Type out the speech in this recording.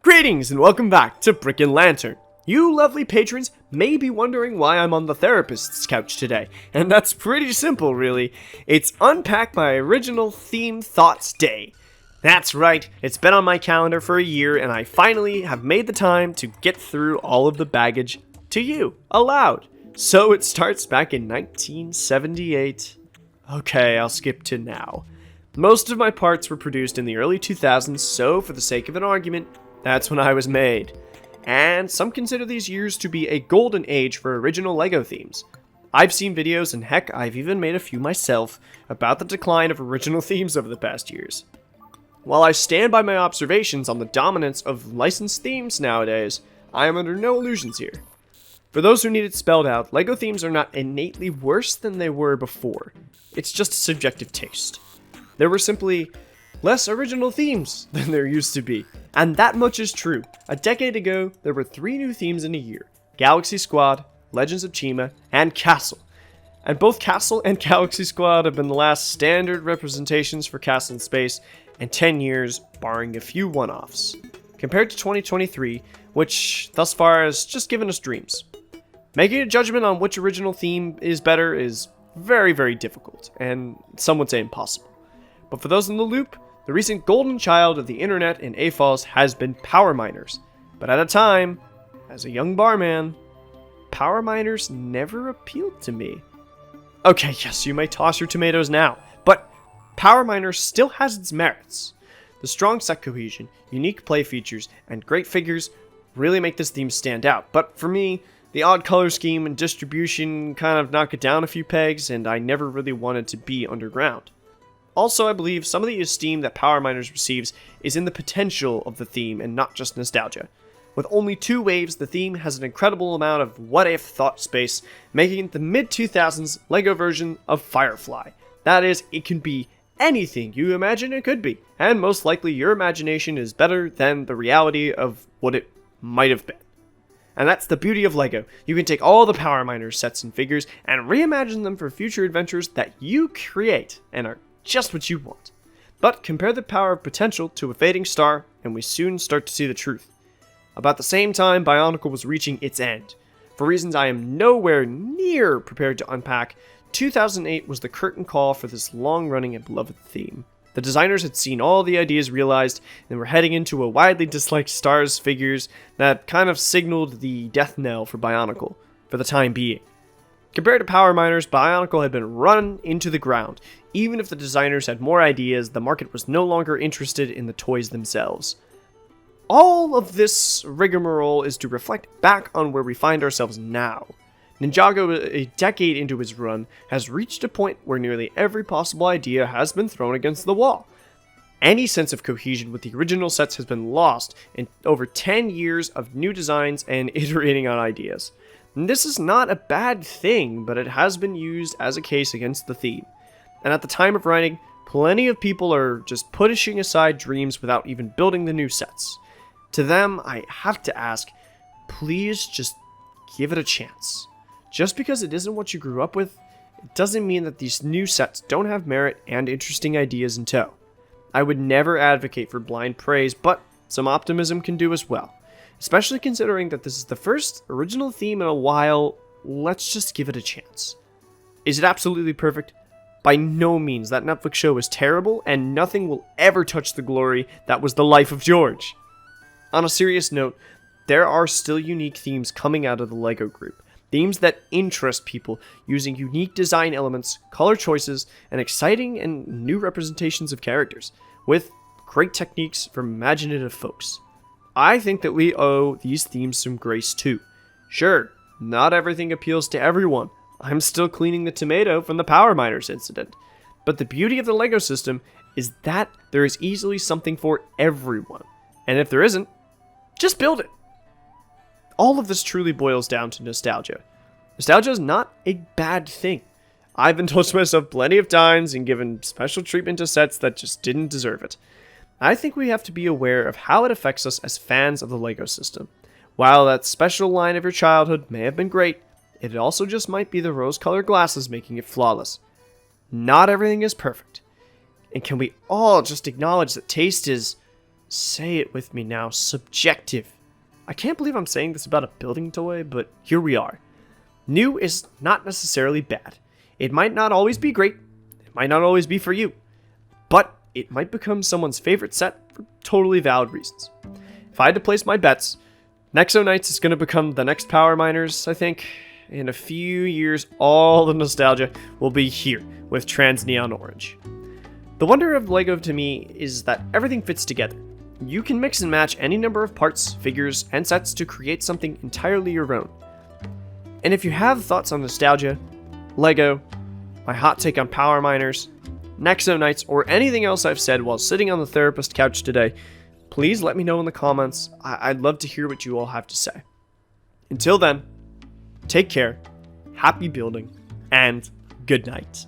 Greetings and welcome back to Brick and Lantern. You lovely patrons may be wondering why I'm on the therapist's couch today, and that's pretty simple really. It's Unpack My Original Theme Thoughts Day. That's right, it's been on my calendar for a year and I finally have made the time to get through all of the baggage to you, aloud. So it starts back in 1978. Okay, I'll skip to now. Most of my parts were produced in the early 2000s, so for the sake of an argument, that's when I was made. And some consider these years to be a golden age for original LEGO themes. I've seen videos, and heck, I've even made a few myself, about the decline of original themes over the past years. While I stand by my observations on the dominance of licensed themes nowadays, I am under no illusions here. For those who need it spelled out, LEGO themes are not innately worse than they were before. It's just a subjective taste. There were simply less original themes than there used to be. And that much is true. A decade ago, there were 3 new themes in a year: Galaxy Squad, Legends of Chima, and Castle. And both Castle and Galaxy Squad have been the last standard representations for Castle in Space in 10 years, barring a few one-offs. Compared to 2023, which thus far has just given us dreams. Making a judgment on which original theme is better is very, very difficult, and some would say impossible. But for those in the loop, the recent golden child of the internet in AFOS has been Power Miners. But at a time, as a young barman, Power Miners never appealed to me. Okay, yes, you may toss your tomatoes now, but Power Miners still has its merits. The strong set cohesion, unique play features, and great figures really make this theme stand out. But for me, the odd color scheme and distribution kind of knock it down a few pegs, and I never really wanted to be underground. Also, I believe some of the esteem that Power Miners receives is in the potential of the theme and not just nostalgia. With only 2 waves, the theme has an incredible amount of what-if thought space, making it the mid-2000s LEGO version of Firefly. That is, it can be anything you imagine it could be, and most likely your imagination is better than the reality of what it might have been. And that's the beauty of LEGO. You can take all the Power Miners sets and figures and reimagine them for future adventures that you create and are just what you want. But compare the power of potential to a fading star, and we soon start to see the truth. About the same time, Bionicle was reaching its end. For reasons I am nowhere near prepared to unpack, 2008 was the curtain call for this long-running and beloved theme. The designers had seen all the ideas realized, and were heading into a widely disliked Stars figures that kind of signaled the death knell for Bionicle, for the time being. Compared to Power Miners, Bionicle had been run into the ground. Even if the designers had more ideas, the market was no longer interested in the toys themselves. All of this rigmarole is to reflect back on where we find ourselves now. Ninjago, a decade into his run, has reached a point where nearly every possible idea has been thrown against the wall. Any sense of cohesion with the original sets has been lost in over 10 years of new designs and iterating on ideas. And this is not a bad thing, but it has been used as a case against the theme. And at the time of writing, plenty of people are just pushing aside dreams without even building the new sets. To them, I have to ask, please just give it a chance. Just because it isn't what you grew up with, it doesn't mean that these new sets don't have merit and interesting ideas in tow. I would never advocate for blind praise, but some optimism can do as well. Especially considering that this is the first original theme in a while, let's just give it a chance. Is it absolutely perfect? By no means. That Netflix show is terrible, and nothing will ever touch the glory that was The Life of George. On a serious note, there are still unique themes coming out of the LEGO group. Themes that interest people, using unique design elements, color choices, and exciting and new representations of characters, with great techniques from imaginative folks. I think that we owe these themes some grace too. Sure, not everything appeals to everyone. I'm still cleaning the tomato from the Power Miners incident. But the beauty of the LEGO system is that there is easily something for everyone. And if there isn't, just build it. All of this truly boils down to nostalgia. Nostalgia is not a bad thing. I've indulged myself plenty of times and given special treatment to sets that just didn't deserve it. I think we have to be aware of how it affects us as fans of the LEGO system. While that special line of your childhood may have been great, it also just might be the rose-colored glasses making it flawless. Not everything is perfect. And can we all just acknowledge that taste is Say it with me now. Subjective. I can't believe I'm saying this about a building toy, but here we are. New is not necessarily bad. It might not always be great. It might not always be for you. But it might become someone's favorite set for totally valid reasons. If I had to place my bets, Nexo Knights is going to become the next Power Miners, I think. In a few years, all the nostalgia will be here with Trans Neon Orange. The wonder of LEGO to me is that everything fits together. You can mix and match any number of parts, figures, and sets to create something entirely your own. And if you have thoughts on nostalgia, LEGO, my hot take on Power Miners, Nexo Knights, or anything else I've said while sitting on the therapist couch today, please let me know in the comments. I'd love to hear what you all have to say. Until then, take care, happy building, and good night.